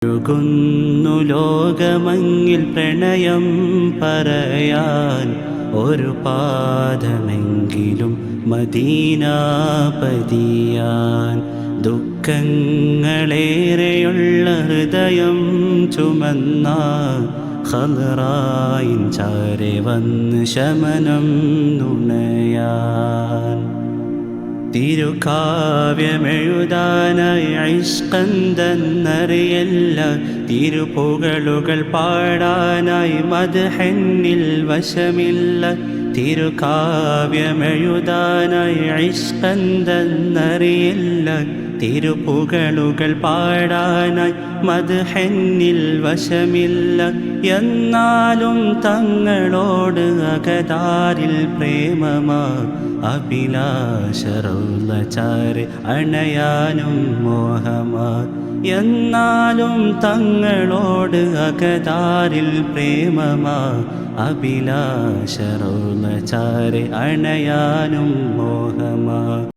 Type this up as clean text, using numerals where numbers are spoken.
ഒഴുകുന്നു ലോകമങ്ങിൽ പ്രണയം പറയാൻ ഒരു പാദമെങ്കിലും മദീന പതിയാൻ. ദുഃഖങ്ങളേറെയുള്ള ഹൃദയം ചുമന്ന ഖൽറായിൻ ചാരെ വന്ന് ശമനം നുണയാൻ. തിരുകാവ്യമെഴുതാനായി ഇഷ്കെന്തെന്നറിയില്ല, തിരുപുകളുകൾ പാടാനായി മദ്ഹെന്നിൽ വശമില്ല. തിരുകാവ്യമെഴുതാനായി ഇഷ്കെന്തെന്നറിയില്ല, തിരുപുകളുകൾ പാടാനായി മദ്ഹെന്നിൽ വശമില്ല. എന്നാലും തങ്ങളോട് അകതാരിൽ പ്രേമമാ അഭിലാഷ റൗള ചാരെ അണയാനും മോഹമാ. എന്നാലും തങ്ങളോട് അകതാരിൽ പ്രേമമാ അഭിലാഷ റൗള ചാരെ അണയാനും മോഹമാ.